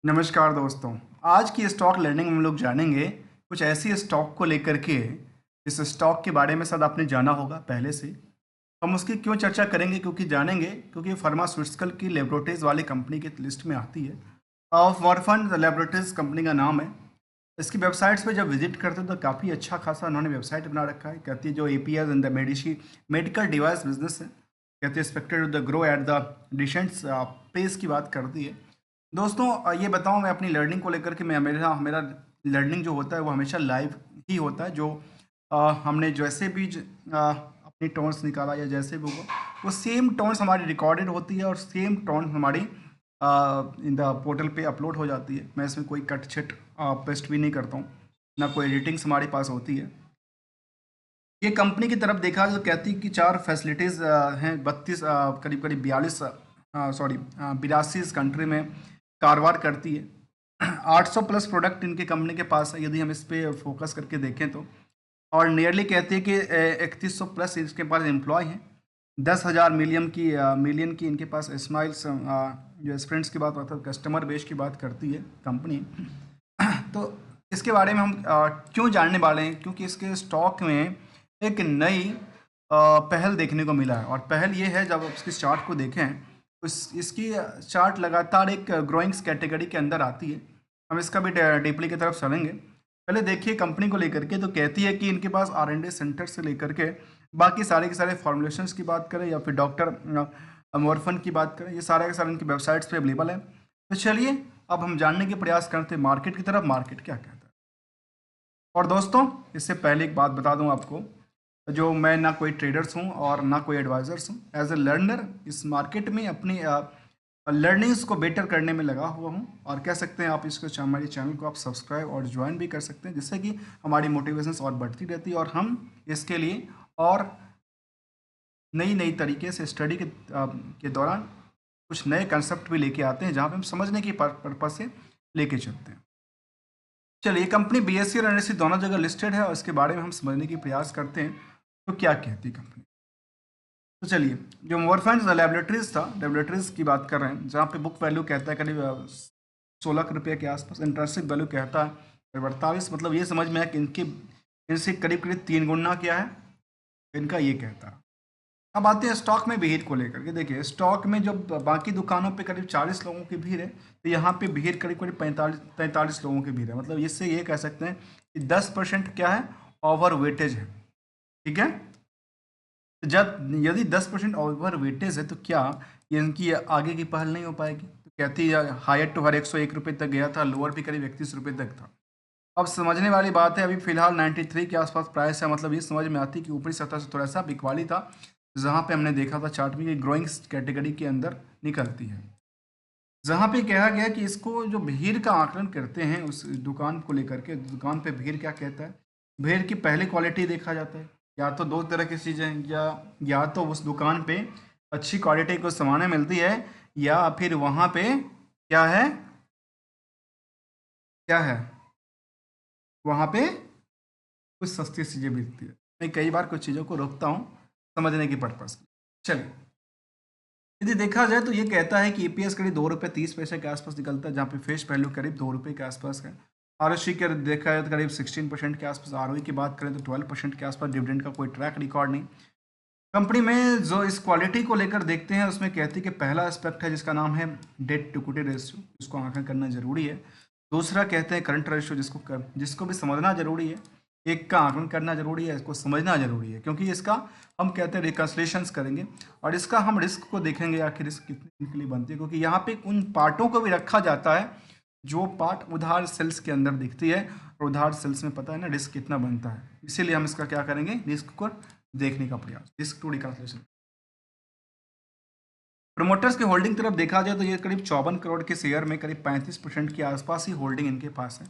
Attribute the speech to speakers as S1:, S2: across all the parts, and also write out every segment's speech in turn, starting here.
S1: नमस्कार दोस्तों। आज की स्टॉक लर्निंग में हम लोग जानेंगे कुछ ऐसी स्टॉक को लेकर के इस स्टॉक के बारे में शायद आपने जाना होगा पहले से। हम उसकी क्यों चर्चा करेंगे क्योंकि जानेंगे क्योंकि फार्मास्यूटिकल की लेबोरेटरीज वाली कंपनी की लिस्ट में आती है। मॉर्फन लेबोरेटरीज कंपनी का नाम है। इसकी वेबसाइट्स पे जब विजिट करते हैं तो काफ़ी अच्छा खासा उन्होंने वेबसाइट बना रखा है। कहती है जो APS in the medical device business है, कहती है expected the grow at the decent pace की बात करती है। दोस्तों ये बताऊं मैं अपनी लर्निंग को लेकर के मैं मेरा मेरा लर्निंग जो होता है वो हमेशा लाइव ही होता है। जो हमने जैसे भी अपनी टोन्स निकाला या जैसे भी हुआ वो सेम टोन्स हमारी रिकॉर्डेड होती है और सेम टोन हमारी इन द पोर्टल पे अपलोड हो जाती है। मैं इसमें कोई कट छिट पेस्ट भी नहीं करता हूँ, ना कोई एडिटिंग्स हमारे पास होती है। ये कंपनी की तरफ देखा तो कहती है कि चार फैसिलिटीज़ हैं, 32 करीब करीब 42 सॉरी 82 कंट्री में कारोबार करती है। 800 प्लस प्रोडक्ट इनके कंपनी के पास है यदि हम इस पे फोकस करके देखें तो। और नियरली कहते हैं कि 3100 प्लस इसके पास एम्प्लॉय हैं। 10,000 मिलियन की इनके पास स्माइल्स जो स्प्रिंट्स की बात करता है, कस्टमर बेस की बात करती है कंपनी। तो इसके बारे में हम क्यों जानने वाले हैं, क्योंकि इसके स्टॉक में एक नई पहल देखने को मिला है। और पहल ये है, जब आप इसकी चार्ट को देखें तो इसकी चार्ट लगातार एक ग्रोइंग्स कैटेगरी के अंदर आती है। हम इसका भी डीपली की तरफ चलेंगे। पहले देखिए कंपनी को लेकर के, तो कहती है कि इनके पास R&D सेंटर से लेकर के बाकी सारे के सारे फॉर्मुलेशंस की बात करें या फिर डॉक्टर मॉर्फन की बात करें, ये सारे के सारे इनकी वेबसाइट्स पे अवेलेबल है। तो चलिए अब हम जानने के प्रयास करते हैं मार्केट की तरफ, मार्केट क्या कहता है। और दोस्तों इससे पहले एक बात बता दूं आपको, जो मैं ना कोई ट्रेडर्स हूं और ना कोई एडवाइजर्स हूं। एज ए लर्नर इस मार्केट में अपनी लर्निंग्स को बेटर करने में लगा हुआ हूं। और कह सकते हैं आप इसको हमारे चैनल को आप सब्सक्राइब और ज्वाइन भी कर सकते हैं, जिससे कि हमारी मोटिवेशंस और बढ़ती रहती है और हम इसके लिए और नई नई तरीके से स्टडी के दौरान कुछ नए कंसेप्ट भी लेके आते हैं, जहाँ पे हम समझने की पर्पज से लेके चलते हैं। चलिए, कंपनी बीएससी और एनएससी दोनों जगह लिस्टेड है और इसके बारे में हम समझने की प्रयास करते हैं तो क्या कहती है कंपनी। तो चलिए, जो मोरफेंस लेबोरेटरीज की बात कर रहे हैं, जहाँ पे बुक वैल्यू कहता है करीब 16 रुपये के आसपास, इंटरेस्टिंग वैल्यू कहता है करीब 48। मतलब ये समझ में आया कि इनसे करीब करीब 3 गुना क्या है इनका, ये कहता है। अब आते हैं स्टॉक में भीड़ को लेकर के। देखिए स्टॉक में जब बाकी दुकानों पे करीब 40 लोगों की भीड़ है, तो यहाँ पे भीड़ करीब करीब 45 लोगों की भीड़ है। मतलब इससे ये कह सकते हैं कि 10% क्या है, ओवर वेटेज है। ठीक है, तो जब यदि 10% ओवर वेटेज है तो क्या ये इनकी आगे की पहल नहीं हो पाएगी। तो कहती है हायर टू हर 101 रुपये तक गया था, लोअर भी करीब 31 रुपये तक था। अब समझने वाली बात है, अभी फिलहाल 93 के आसपास प्राइस है। मतलब ये समझ में आती है कि ऊपरी सतह से थोड़ा सा बिकवाली था, जहाँ पे हमने देखा था चार्ट में कि ग्रोइंग कैटेगरी के अंदर निकलती है। जहाँ पे कहा गया कि इसको जो भीड़ का आकलन करते हैं उस दुकान को लेकर के, दुकान पे भीड़ क्या कहता है, भीड़ की पहली क्वालिटी देखा जाता है। या तो दो तरह की चीज़ें हैं, या तो उस दुकान पे अच्छी क्वालिटी को सामानें मिलती है, या फिर वहाँ पे क्या है, क्या है, वहाँ पे कुछ सस्ती चीज़ें मिलती है। मैं कई बार कुछ चीज़ों को रोकता हूँ समझने की पर्पज़। चलिए, यदि देखा जाए तो ये कहता है कि ईपीएस करीब 2 रुपये 30 पैसे के आसपास निकलता है, जहाँ पे फेस वैल्यू करीब 2 रुपये के आसपास है। आरओसी के देखा जाए तो करीब 16% के आसपास, आरओई की बात करें तो 12% के आसपास। डिविडेंड का कोई ट्रैक रिकॉर्ड नहीं। कंपनी में जो इस क्वालिटी को लेकर देखते हैं उसमें कहती है कि पहला एस्पेक्ट है जिसका नाम है डेट टू इक्विटी रेशियो, इसको आंकलन करना जरूरी है। दूसरा कहते हैं करंट रेशियो, जिसको भी समझना जरूरी है। एक का आकलन करना जरूरी है, इसको समझना जरूरी है, क्योंकि इसका हम कहते हैं रिकन्सलेशंस करेंगे और इसका हम रिस्क को देखेंगे आखिर रिस्क कितने दिन के लिए बनती है। क्योंकि यहाँ पे उन पार्टों को भी रखा जाता है जो पार्ट उधार सेल्स के अंदर दिखती है, और उधार सेल्स में पता है ना रिस्क कितना बनता है। इसीलिए हम इसका क्या करेंगे, रिस्क को देखने का प्रयास, रिस्क टू रिकन्सलेशन। प्रोमोटर्स की होल्डिंग तरफ देखा जाए तो ये करीब 54 करोड़ के शेयर में करीब 35% के आसपास ही होल्डिंग इनके पास है।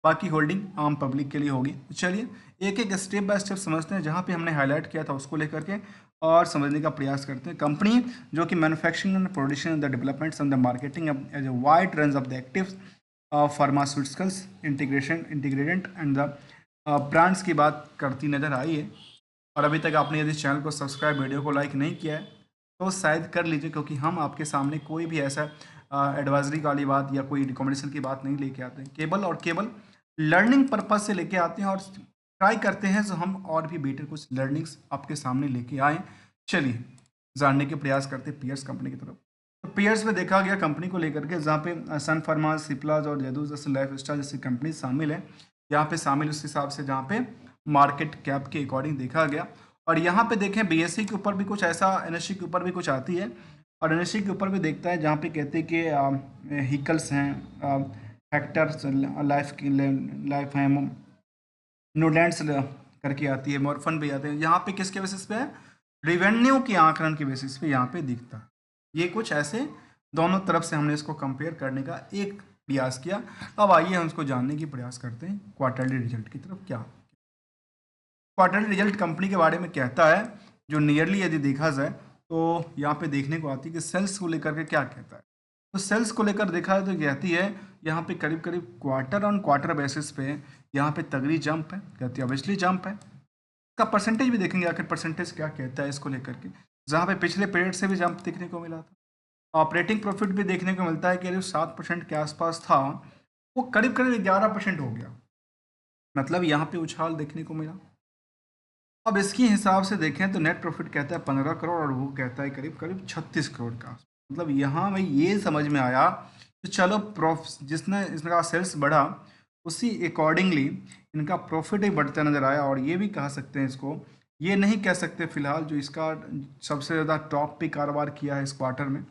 S1: बाकी होल्डिंग आम पब्लिक के लिए होगी। तो चलिए एक एक स्टेप बाय स्टेप समझते हैं, जहाँ पे हमने हाईलाइट किया था उसको लेकर के और समझने का प्रयास करते हैं। कंपनी जो कि manufacturing and production, the developments and the marketing as a wide range of the actives pharmaceuticals ingredients and the brands की बात करती नजर आई है। और अभी तक आपने यदि चैनल को सब्सक्राइब, वीडियो को लाइक नहीं किया है तो शायद कर लीजिए, क्योंकि हम आपके सामने कोई भी ऐसा एडवाइजरी वाली बात या कोई रिकमेंडेशन की बात नहीं लेके आते हैं, केवल लर्निंग पर्पज से लेके आते हैं और ट्राई करते हैं तो हम और भी बेटर कुछ लर्निंग्स आपके सामने लेके आए। चलिए जानने के प्रयास करते हैं पीयर्स कंपनी की तरफ। तो पीयर्स में देखा गया कंपनी को लेकर के, जहाँ पे सन फार्मा, सिप्लाज और जैदूस जैसे लाइफ स्टाइल जैसी कंपनी शामिल है। यहाँ पे शामिल उस हिसाब से जहाँ पे मार्केट कैप के अकॉर्डिंग देखा गया। और यहाँ पे देखें बीएससी के ऊपर भी कुछ ऐसा, एनएससी के ऊपर भी कुछ आती है और एनएससी के ऊपर भी देखता है, जहाँ पे कहते हैं कि व्हीकल्स हैं, फैक्टर्स, लाइफ है, नोलैंड्स करके आती है, मॉर्फन भी आते हैं। यहाँ पे किसके बेसिस पे है? रिवेन्यू के आंकलन के बेसिस पे यहाँ पे दिखता है। ये कुछ ऐसे दोनों तरफ से हमने इसको कंपेयर करने का एक प्रयास किया। अब आइए हम इसको जानने की प्रयास करते हैं क्वार्टरली रिजल्ट की तरफ। क्या क्वार्टरली रिजल्ट कंपनी के बारे में कहता है, जो नियरली यदि देखा जाए तो यहाँ पे देखने को आती है कि सेल्स को लेकर के क्या कहता है। तो सेल्स को लेकर देखा है तो कहती है यहाँ पे करीब करीब क्वार्टर ऑन क्वार्टर बेसिस पे यहाँ पे तगड़ी जंप है, कहती है ऑब्वियसली जंप है। इसका परसेंटेज भी देखेंगे आखिर परसेंटेज क्या कहता है इसको लेकर के, जहाँ पे पिछले पीरियड से भी जंप देखने को मिला था। ऑपरेटिंग प्रॉफिट भी देखने को मिलता है कि करीब 7% के आसपास था, वो करीब करीब 11% हो गया, मतलब यहाँ पे उछाल देखने को मिला। अब इसके हिसाब से देखें तो नेट प्रॉफिट कहता है 15 करोड़ और वो कहता है करीब करीब 36 करोड़ का। मतलब यहाँ में ये समझ में आया तो चलो जिसने इसका सेल्स बढ़ा उसी अकॉर्डिंगली इनका प्रॉफिट भी बढ़ता नज़र आया। और ये भी कह सकते हैं इसको, ये नहीं कह सकते फिलहाल जो इसका सबसे ज़्यादा टॉप पे कारोबार किया है इस क्वार्टर में।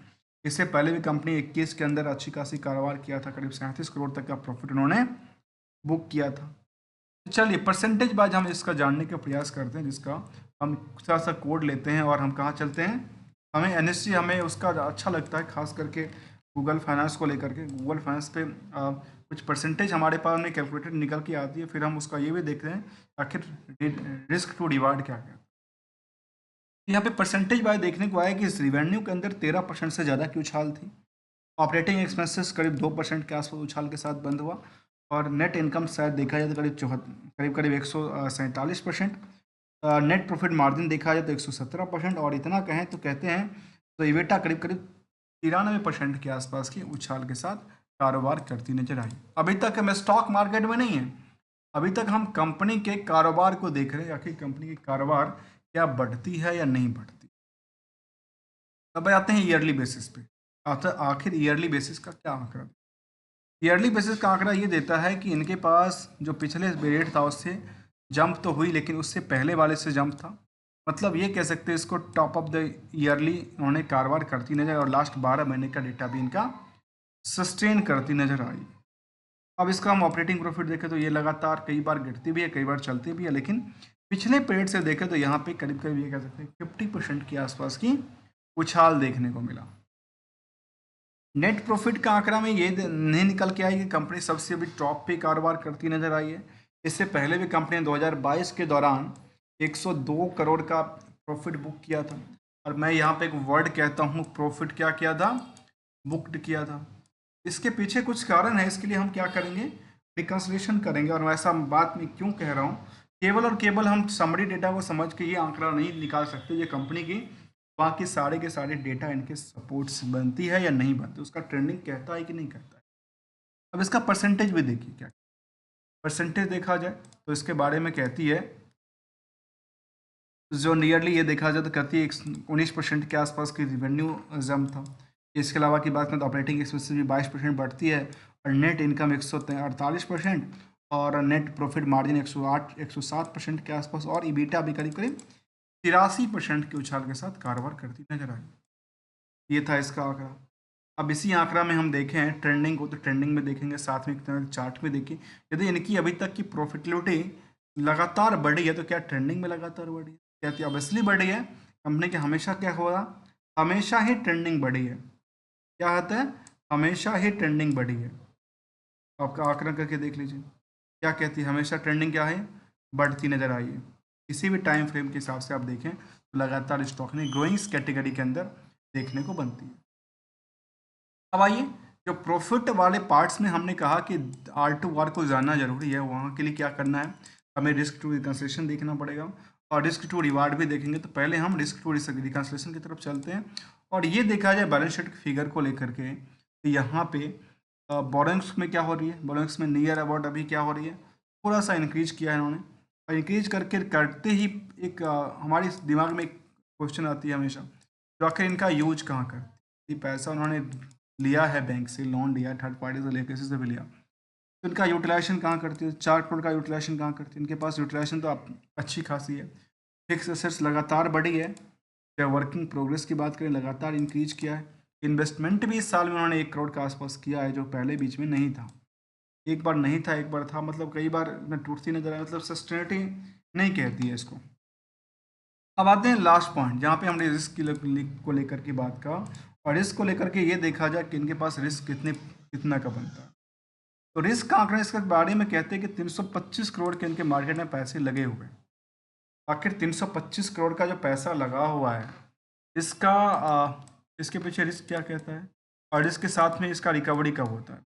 S1: इससे पहले भी कंपनी 21 के अंदर अच्छी खासी कारोबार किया था, करीब 37 करोड़ तक का प्रॉफिट उन्होंने बुक किया था। चलिए परसेंटेज वाइज हम इसका जानने का प्रयास करते हैं, जिसका हम थोड़ा सा कोड लेते हैं और हम कहाँ चलते हैं। हमें एनएससी हमें उसका अच्छा लगता है, खास करके गूगल फाइनेंस को लेकर के। गूगल फाइनेंस पे कुछ परसेंटेज हमारे पास में कैलकुलेटेड निकल के आती है, फिर हम उसका ये भी देखते हैं आखिर रिस्क टू रिवार्ड क्या है। यहाँ पे परसेंटेज वाइज देखने को आया कि इस रिवेन्यू के अंदर 13% से ज़्यादा की उछाल थी। ऑपरेटिंग एक्सपेंसेस करीब 2% के आसपास उछाल के साथ बंद हुआ। और नेट इनकम शायद देखा जाए तो करीब करीब 147%। नेट प्रॉफिट मार्जिन देखा जाए तो 117%। और इतना कहें तो कहते हैं तो इवेटा करीब करीब 93% के आसपास की उछाल के साथ कारोबार करती नजर आई। अभी तक हम स्टॉक मार्केट में नहीं है, अभी तक हम कंपनी के कारोबार को देख रहे हैं, आखिर कंपनी की कारोबार क्या बढ़ती है या नहीं बढ़ती। अब आते हैं ईयरली बेसिस पे। आखिर ईयरली बेसिस का क्या आंकड़ा? ईयरली बेसिस का आंकड़ा ये देता है कि इनके पास जो पिछले पीरियड था उससे जंप तो हुई, लेकिन उससे पहले वाले से जंप था। मतलब ये कह सकते हैं इसको टॉप ऑफ द ईयरली उन्होंने कारोबार करती नजर, और लास्ट 12 महीने का डेटा भी इनका सस्टेन करती नजर आई। अब इसका हम ऑपरेटिंग प्रॉफिट देखें तो ये लगातार कई बार गिरती भी है, कई बार चलती भी है, लेकिन पिछले पीरियड से देखें तो यहाँ पे करीब करीब ये कह सकते हैं 50% के आसपास की उछाल देखने को मिला। नेट प्रॉफिट का आंकड़ा में ये नहीं निकल के आई कि कंपनी सबसे अभी टॉप पे कारोबार करती नजर आई है। इससे पहले भी कंपनी ने 2022 के दौरान 102 करोड़ का प्रॉफिट बुक किया था। और मैं यहाँ पे एक वर्ड कहता हूँ, प्रॉफिट क्या किया था? बुक्ड किया था। इसके पीछे कुछ कारण है, इसके लिए हम क्या करेंगे? रिकन्सिलेशन करेंगे। और वैसा बात मैं क्यों कह रहा हूँ, केवल और केवल हम समरी डेटा को समझ के ये आंकड़ा नहीं निकाल सकते ये कंपनी की बाकी सारे के सारे डेटा इनके सपोर्ट से बनती है या नहीं बनती, उसका ट्रेंडिंग कहता है कि नहीं कहता है। अब इसका परसेंटेज भी देखिए, क्या परसेंटेज देखा जाए तो इसके बारे में कहती है, जो नियरली ये देखा जाए तो कहती है 19% के आसपास की रिवेन्यू जम था। इसके अलावा की बात करें तो ऑपरेटिंग एक्सपेंसेस भी 22% बढ़ती है, और नेट इनकम 148% और नेट प्रॉफिट मार्जिन 107% के आसपास, और ईबीटा भी करीब करीब 83% के उछाल के साथ कारोबार करती नजर आई। ये था इसका आंकड़ा। अब इसी आंकड़ा में हम देखें ट्रेंडिंग को, तो ट्रेंडिंग में देखेंगे, साथ में चार्ट में देखिए, यदि इनकी अभी तक की प्रॉफिटेबिलिटी लगातार बढ़ी है तो क्या ट्रेंडिंग में लगातार बढ़ी है? कहती है ऑब्वियसली बढ़ी है। कंपनी के हमेशा क्या हो रहा, हमेशा ही ट्रेंडिंग बढ़ी है। क्या होता है? हमेशा ही ट्रेंडिंग बढ़ी है। आपका आंकड़ा करके देख लीजिए, क्या कहती है? हमेशा ट्रेंडिंग क्या है? बढ़ती नजर आई है। किसी भी टाइम फ्रेम के हिसाब से आप देखें तो लगातार स्टॉक ने ग्रोइंग्स कैटेगरी के अंदर देखने को बनती है। अब आइए, जो प्रॉफिट वाले पार्ट्स में हमने कहा कि R2R को जानना जरूरी है, वहाँ के लिए क्या करना है? हमें रिस्क टू रिकन्सिलेशन देखना पड़ेगा और रिस्क टू रिवार्ड भी देखेंगे। तो पहले हम रिस्क टू रिकन्सिलेशन की तरफ चलते हैं और ये देखा जाए बैलेंस शीट फिगर को लेकर के, तो यहाँ पे बोरोइंग्स में क्या हो रही है, बोरोइंग्स में नियर अबाउट अभी क्या हो रही है, थोड़ा सा इंक्रीज किया है इन्होंने। और इंक्रीज करके करते ही एक हमारे दिमाग में एक क्वेश्चन आती है हमेशा, तो आखिर इनका यूज कहाँ कर, ये पैसा उन्होंने लिया है बैंक से, लोन लिया, थर्ड पार्टी से लेकर, किसी से भी लिया, तो इनका यूटिलाइजेशन कहाँ करती है, 4 करोड़ का यूटिलाइजेशन कहाँ करती है, इनके पास यूटिलाइजेशन तो अच्छी खासी है। फिक्स एसेट्स लगातार बढ़ी है, या वर्किंग प्रोग्रेस की बात करें लगातार इंक्रीज किया है। इन्वेस्टमेंट भी इस साल में उन्होंने 1 करोड़ के आसपास किया है, जो पहले बीच में नहीं था, एक बार नहीं था एक बार था, मतलब कई बार में टूटती नजर आए, मतलब सस्टेनिटी नहीं कहती है इसको। अब आते हैं लास्ट पॉइंट, जहाँ पे हमने रिस्क को लेकर की बात का, और रिस्क को लेकर के ये देखा जाए कि इनके पास रिस्क कितना का बनता है। तो रिस्क का आंकड़ा इसके बारे में कहते हैं कि 325 करोड़ के इनके मार्केट में पैसे लगे हुए हैं। आखिर 325 करोड़ का जो पैसा लगा हुआ है, इसका इसके पीछे रिस्क क्या कहता है, और इसके साथ में इसका रिकवरी कब होता है।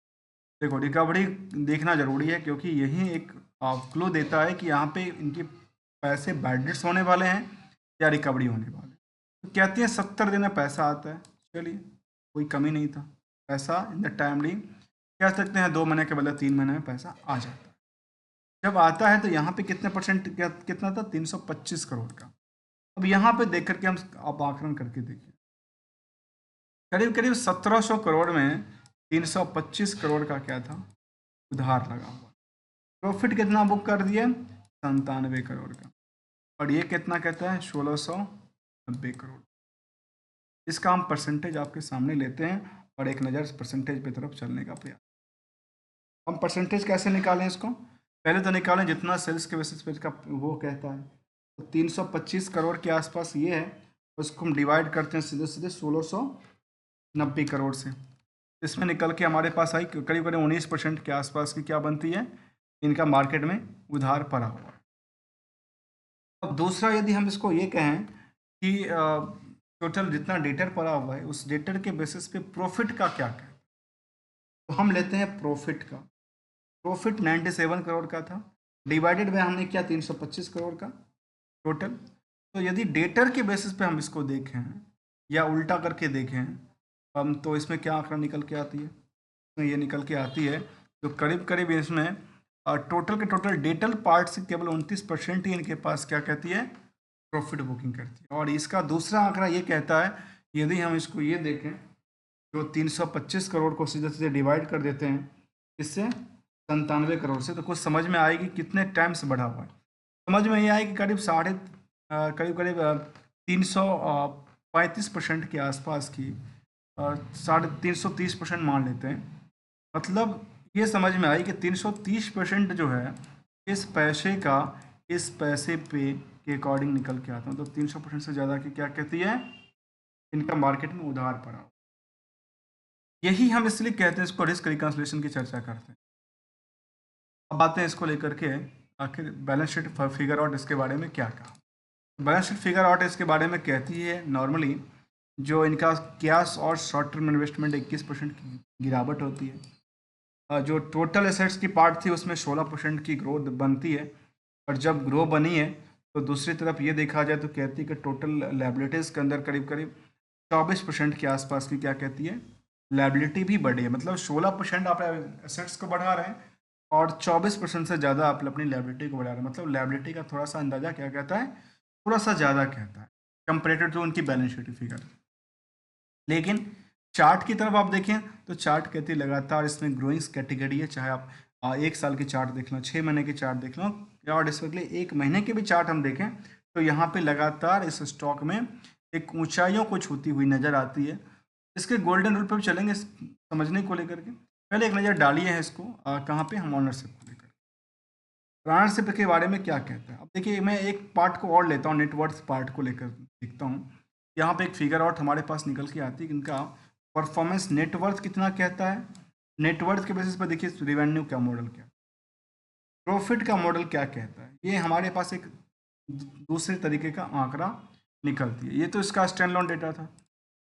S1: देखो, रिकवरी देखना जरूरी है, क्योंकि यही एक क्लू देता है कि यहाँ पे इनके पैसे बैड डेट्स होने वाले हैं या रिकवरी होने वाले हैं। तो कहते हैं 70 दिन में पैसा आता है, चलिए कोई कमी नहीं था, पैसा इन द टाइमली कह सकते हैं 2 महीने के बदले 3 महीने में पैसा आ जाता है। जब आता है तो यहाँ पे कितने परसेंट कितना था, 325 करोड़ का। अब यहाँ पे देख करके हम आप आकलन करके देखिए, करीब करीब 1700 करोड़ में 325 करोड़ का क्या था, उधार लगा हुआ। प्रॉफिट कितना बुक कर दिया, 97 करोड़ का, और ये कितना कहता है, 1690 करोड़। इसका हम परसेंटेज आपके सामने लेते हैं और एक नज़र परसेंटेज पे तरफ चलने का प्रयास। हम परसेंटेज कैसे निकालें इसको, पहले तो निकालें जितना सेल्स के बेसिस पे इसका वो कहता है, तो 325 करोड़ के आसपास ये है, उसको हम डिवाइड करते हैं सीधे सीधे 1690 करोड़ से। इसमें निकल के हमारे पास आई करीब करीब 19% के आसपास की क्या बनती है, इनका मार्केट में उधार पड़ा हुआ है। अब दूसरा, यदि हम इसको ये कहें कि टोटल जितना डेटर पड़ा हुआ है, उस डेटर के बेसिस पे प्रॉफिट का क्या है, तो हम लेते हैं प्रॉफिट का। प्रॉफिट 97 करोड़ का था, डिवाइडेड बाय हमने क्या, 325 करोड़ का टोटल। तो यदि डेटर के बेसिस पे हम इसको देखें या उल्टा करके देखें हम, तो इसमें क्या आंकड़ा निकल के आती है, इसमें ये निकल के आती है, तो करीब करीब इसमें टोटल के टोटल डेटल पार्ट से केवल 29% ही इनके पास क्या कहती है, प्रॉफिट बुकिंग करती है। और इसका दूसरा आंकड़ा ये कहता है, यदि हम इसको ये देखें, जो 325 करोड़ को सीधे सीधे डिवाइड कर देते हैं इससे 97 करोड़ से, तो कुछ समझ में आएगी कितने टाइम से बढ़ा हुआ है। समझ में ये आएगी करीब करीब करीब 335% के आसपास की, 330% मान लेते हैं। मतलब ये समझ में आई कि 330% जो है इस पैसे का इस पैसे पे के अकॉर्डिंग निकल के आता है, तो 300% से ज़्यादा की क्या कहती है, इनका मार्केट में उधार पड़ा। यही हम इसलिए कहते हैं, इसको रिस्क रिकन्सिलिएशन की चर्चा करते हैं। अब आते हैं इसको लेकर के, आखिर बैलेंस शीट फिगर आउट इसके बारे में क्या कहा। बैलेंस शीट फिगर आउट इसके बारे में कहती है, नॉर्मली जो इनका कैश और शॉर्ट टर्म इन्वेस्टमेंट 21% की गिरावट होती है, जो टोटल एसेट्स की पार्ट थी उसमें 16% की ग्रोथ बनती है, और जब ग्रो बनी है तो दूसरी तरफ ये देखा जाए तो कहती है कि टोटल लायबिलिटीज़ के अंदर करीब करीब 24% के आसपास की क्या कहती है, लायबिलिटी भी बढ़ी है। मतलब 16% आप एसेट्स को बढ़ा रहे हैं और 24% से ज़्यादा आप अपनी लायबिलिटी को बढ़ा रहे हैं, मतलब लायबिलिटी का थोड़ा सा अंदाज़ा क्या कहता है, थोड़ा सा ज़्यादा कहता है कंपेरेटिव टू उनकी बैलेंस शीट फिगर। लेकिन चार्ट की तरफ आप देखें तो चार्ट कहती है लगातार इसमें ग्रोइंग कैटेगरी है, चाहे आप 1 साल की चार्ट देख लो, 6 महीने की चार्ट देख लो, या डिस्पेक्टली 1 महीने की भी चार्ट हम देखें, तो यहाँ पे लगातार इस स्टॉक में एक ऊंचाइयों को छूती हुई नज़र आती है। इसके गोल्डन रूल पे भी चलेंगे समझने को लेकर के, पहले एक नज़र डालिए है इसको, कहाँ पे, हम ऑनरशिप को लेकर। ऑनरशिप के बारे में क्या कहता है, अब देखिए मैं एक पार्ट को और लेता हूँ, नेटवर्थ पार्ट को लेकर देखता हूँ। यहाँ पे एक फिगर आउट हमारे पास निकल के आती है, इनका परफॉर्मेंस नेटवर्थ कितना कहता है। नेटवर्थ के बेसिस पर देखिए रिवेन्यू का मॉडल क्या, प्रॉफिट का मॉडल क्या कहता है, ये हमारे पास एक दूसरे तरीके का आंकड़ा निकलती है। ये तो इसका स्टैंड अलोन डेटा था,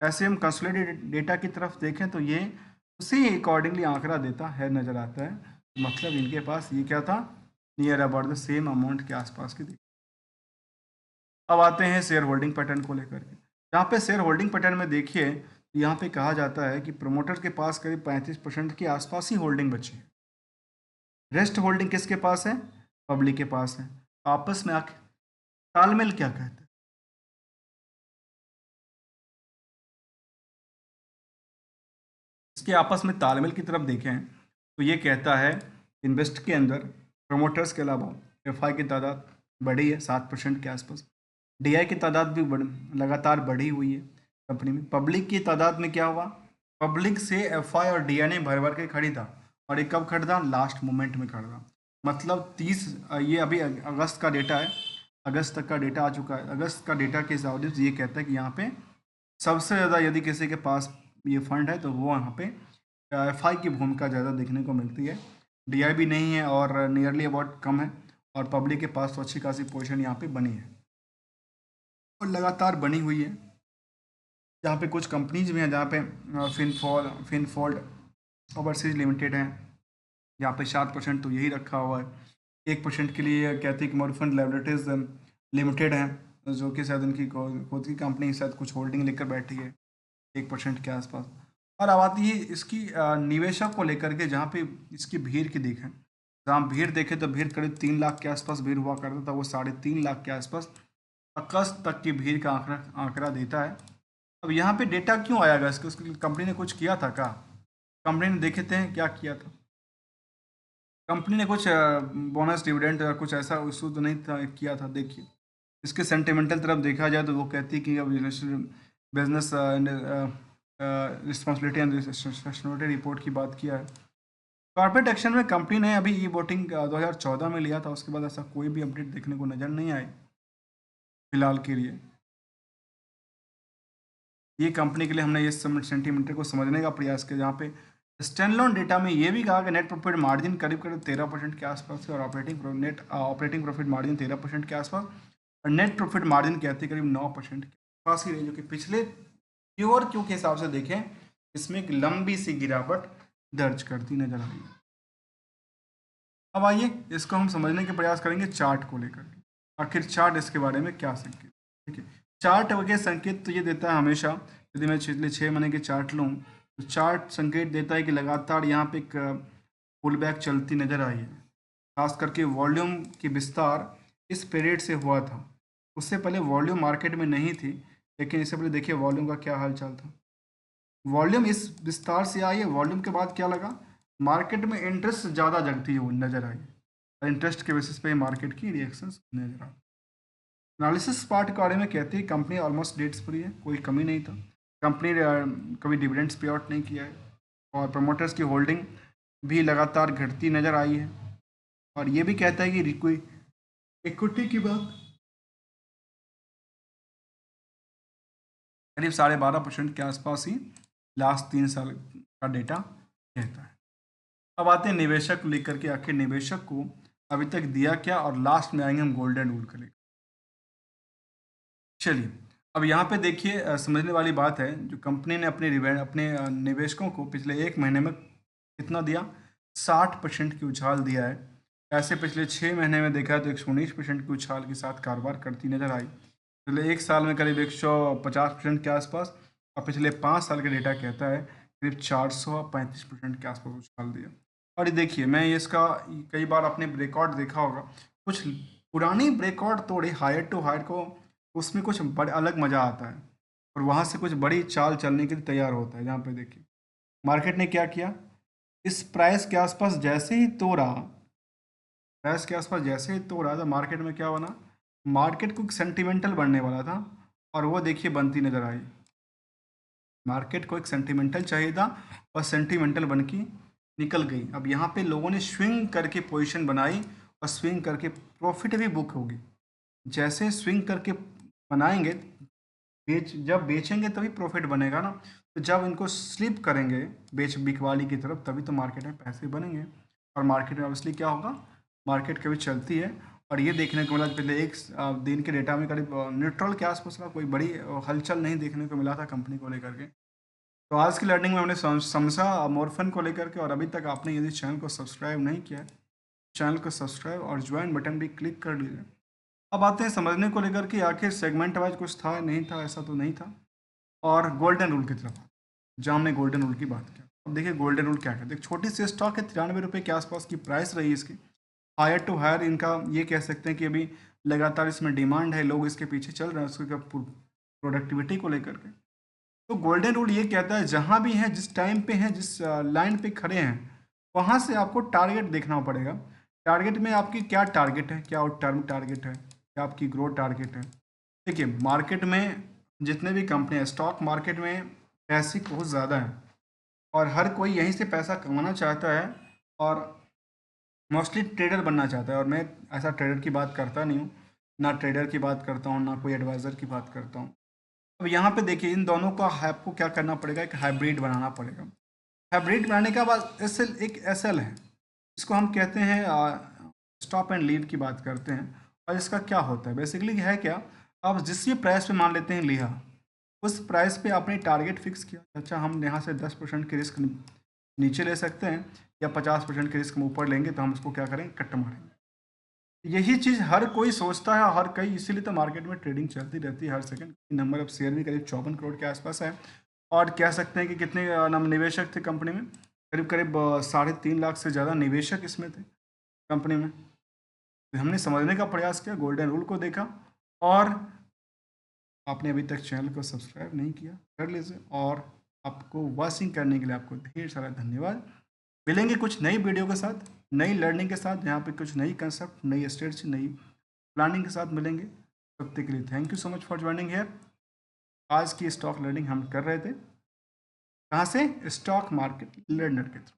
S1: ऐसे हम कंसोलिडेटेड डेटा की तरफ देखें तो ये उसी अकॉर्डिंगली आंकड़ा देता है, नज़र आता है। मतलब इनके पास ये क्या था, near about the same amount के आसपास की थी। अब आते हैं शेयर होल्डिंग पैटर्न को लेकर के, यहाँ पे शेयर होल्डिंग पैटर्न में देखिए यहाँ पे कहा जाता है कि प्रमोटर के पास करीब 35% के आसपास ही होल्डिंग बची है। रेस्ट होल्डिंग किसके पास है? पब्लिक के पास है। आपस में आके तालमेल क्या कहते हैं? इसके आपस में तालमेल की तरफ देखें तो ये कहता है इन्वेस्ट के अंदर प्रमोटर्स के अलावा एफआई की तादाद बढ़ी है 7% के आसपास। डीआई की तादाद भी लगातार बढ़ी हुई है कंपनी में। पब्लिक की तादाद में क्या हुआ? पब्लिक से एफआई और डीआई ने भर भर के खरीदा, और ये कब खरीदा? लास्ट मोमेंट में खरीदा। मतलब 30, ये अभी अगस्त का डेटा है, अगस्त तक का डेटा आ चुका है। अगस्त का डेटा के हिसाब से ये कहता है कि यहाँ पे सबसे ज़्यादा यदि किसी के पास ये फंड है तो वो यहाँ पे एफआई की भूमिका ज़्यादा देखने को मिलती है। डीआई भी नहीं है और नियरली अबाउट कम है, और पब्लिक के पास तो अच्छी खासी पोजीशन यहाँ पे बनी है और लगातार बनी हुई है। जहाँ पे कुछ कंपनीज भी हैं, जहाँ पे फिनफोल्ड ओवरसीज लिमिटेड है, यहाँ पे 7% तो यही रखा हुआ है। 1% के लिए कहती है कि मॉर्फन लेबोरेटरीज लिमिटेड है, जो कि शायद उनकी खुद की कंपनी शायद कुछ होल्डिंग लेकर बैठी है 1% के आसपास। और अब आती है इसकी निवेशक को लेकर के, जहाँ पे इसकी भीड़ की देखें, जहाँ भीड़ देखें तो भीड़ करीब 3 लाख के आसपास भीड़ हुआ करता था, वो 3.5 लाख के आसपास अगस्त तक की भीड़ का आंकड़ा देता है। अब यहाँ पे डेटा क्यों आएगा इसके? उसके लिए कंपनी ने कुछ किया था क्या? कंपनी ने देखे थे क्या किया था? कंपनी ने कुछ बोनस डिविडेंड या कुछ ऐसा इशू तो नहीं था किया था? देखिए, इसके सेंटिमेंटल तरफ देखा जाए तो वो कहती है कि अब business responsibility and sustainability report की बात किया है। कॉर्पोरेट एक्शन में कंपनी ने अभी ई वोटिंग 2014 में लिया था, उसके बाद ऐसा कोई भी अपडेट देखने को नजर नहीं आई फिलहाल के लिए। ये कंपनी के लिए हमने ये सेंटीमीटर को समझने का प्रयास किया, जहाँ पे स्टैंडअलोन डेटा में ये भी कहा कि नेट प्रॉफिट मार्जिन करीब करीब 13% के आसपास है, और ऑपरेटिंग प्रॉफिट मार्जिन 13% के आसपास, और नेट प्रॉफिट मार्जिन कहते हैं करीब 9% के आसपास ही रही, जो कि पिछले क्यू और क्यू के हिसाब से देखें इसमें एक लंबी सी गिरावट दर्ज करती नजर आई है। अब आइए इसको हम समझने के प्रयास करेंगे चार्ट को लेकर के। आखिर चार्ट इसके बारे में क्या संकेत? ठीक है, चार्ट वगैरह संकेत तो ये देता है हमेशा, यदि मैं पिछले 6 महीने के चार्ट लूँ तो चार्ट संकेत देता है कि लगातार यहाँ पे एक पुल बैक चलती नज़र आई है। खास करके वॉल्यूम की विस्तार इस पीरियड से हुआ था। उससे पहले वॉल्यूम मार्केट में नहीं थी, लेकिन इससे पहले देखिए वॉल्यूम का क्या हाल चाल था। वॉल्यूम इस विस्तार से आई है, वॉल्यूम के बाद क्या लगा? मार्केट में इंटरेस्ट ज़्यादा जगती हुई नजर आई, और इंटरेस्ट के बेसिस पे मार्केट की रिएक्शंस नजर आई। एनालिसिस पार्ट के बारे में कहती है कंपनी ऑलमोस्ट डेट्स फ्री है, कोई कमी नहीं था। कंपनी कभी डिविडेंड्स पे आउट नहीं किया है, और प्रमोटर्स की होल्डिंग भी लगातार घटती नजर आई है। और ये भी कहता है कि कोई इक्विटी की बात करीब 12.5% के आसपास ही लास्ट 3 साल का डेटा कहता है। अब आते हैं निवेशक को लेकर के, आखिर निवेशक को अभी तक दिया क्या, और लास्ट में आएंगे हम गोल्डन रूल को लेकर। चलिए, अब यहाँ पे देखिए समझने वाली बात है, जो कंपनी ने अपने निवेशकों को पिछले 1 महीने में कितना दिया? 60% की उछाल दिया है। ऐसे पिछले 6 महीने में देखा है तो 119% की उछाल के साथ कारोबार करती नजर आई। पिछले 1 साल में करीब 150% के आसपास, और पिछले 5 साल का डेटा कहता है करीब 435% के आसपास उछाल दिया। और ये देखिए, मैं ये इसका कई बार अपने रिकॉर्ड देखा होगा, कुछ पुरानी रिकॉर्ड तोड़े हायर टू हायर को, उसमें कुछ बड़ा अलग मज़ा आता है, और वहाँ से कुछ बड़ी चाल चलने के लिए तैयार होता है। जहाँ पे देखिए मार्केट ने क्या किया, इस प्राइस के आसपास जैसे ही तोड़ा, प्राइस के आसपास जैसे ही तोड़ा तो मार्केट में क्या बना? मार्केट को सेंटिमेंटल बनने वाला था, और वो देखिए बनती नजर आई। मार्केट को एक सेंटिमेंटल चाहिए था, और सेंटिमेंटल बन की निकल गई। अब यहाँ पे लोगों ने स्विंग करके पोजीशन बनाई, और स्विंग करके प्रॉफिट भी बुक होगी। जैसे स्विंग करके बनाएंगे, जब बेचेंगे तभी प्रॉफिट बनेगा ना। तो जब इनको स्लिप करेंगे बिकवाली की तरफ, तभी तो मार्केट में पैसे बनेंगे, और मार्केट में ऑब्वियसली क्या होगा? मार्केट कभी चलती है। और ये देखने को मिला पिछले एक दिन के डेटा में करीब न्यूट्रल के आसपास का कोई बड़ी हलचल नहीं देखने को मिला था कंपनी को लेकर के। तो आज की लर्निंग में हमने समझा मॉर्फन को लेकर के, और अभी तक आपने यदि चैनल को सब्सक्राइब नहीं किया है, चैनल को सब्सक्राइब और ज्वाइन बटन भी क्लिक कर लीजिए। अब आते हैं समझने को लेकर कि आखिर सेगमेंट वाइज कुछ था नहीं था, ऐसा तो नहीं था, और गोल्डन रूल की तरफ। जहाँ हमने गोल्डन रूल की बात की। अब देखिए गोल्डन रूल क्या कहते हैं। एक छोटी सी स्टॉक है, 93 रुपये के आसपास की प्राइस रही इसकी। हायर टू हायर इनका ये कह सकते हैं कि अभी लगातार इसमें डिमांड है, लोग इसके पीछे चल रहे हैं उसके प्रोडक्टिविटी को लेकर के। तो गोल्डन रूल ये कहता है जहाँ भी हैं, जिस टाइम पे हैं, जिस लाइन पे खड़े हैं, वहाँ से आपको टारगेट देखना पड़ेगा। टारगेट में आपकी क्या टारगेट है, क्या टर्म टारगेट है, क्या आपकी ग्रोथ टारगेट है। देखिए मार्केट में जितने भी कंपनी हैं, स्टॉक मार्केट में पैसे बहुत ज़्यादा है और हर कोई यहीं से पैसा कमाना चाहता है और मोस्टली ट्रेडर बनना चाहता है। और मैं ऐसा ट्रेडर की बात करता नहीं हूँ, ना ट्रेडर की बात करता हूँ, ना कोई एडवाइज़र की बात करता हूँ। अब यहाँ पे देखिए इन दोनों का आपको क्या करना पड़ेगा, एक हाइब्रिड बनाना पड़ेगा। हाइब्रिड बनाने के बाद एसएल, एक एसएल है, इसको हम कहते हैं स्टॉप एंड लीड की बात करते हैं। और इसका क्या होता है बेसिकली है क्या, आप जिस भी प्राइस पे मान लेते हैं लिया, उस प्राइस पे आपने टारगेट फिक्स किया, अच्छा हम यहाँ से 10% के रिस्क नीचे ले सकते हैं या 50% के रिस्क हम ऊपर लेंगे, तो हम उसको क्या करेंगे, कट मारेंगे। यही चीज़ हर कोई सोचता है, हर कई, इसीलिए तो मार्केट में ट्रेडिंग चलती रहती है हर सेकंड। नंबर ऑफ शेयर भी करीब 54 करोड़ के आसपास है। और कह सकते हैं कि कितने नाम निवेशक थे कंपनी में, करीब करीब 3.5 लाख से ज़्यादा निवेशक इसमें थे कंपनी में। तो हमने समझने का प्रयास किया, गोल्डन रूल को देखा। और आपने अभी तक चैनल को सब्सक्राइब नहीं किया, कर लीजिए। और आपको वॉचिंग करने के लिए आपको ढेर सारा धन्यवाद। मिलेंगे कुछ नई वीडियो के साथ, नई लर्निंग के साथ, जहाँ पे कुछ नई कंसेप्ट, नई स्ट्रेटजी, नई प्लानिंग के साथ मिलेंगे। तब तक के लिए thank you so much for joining here. आज की स्टॉक लर्निंग हम कर रहे थे कहाँ से, स्टॉक मार्केट लर्नर के थ्रू।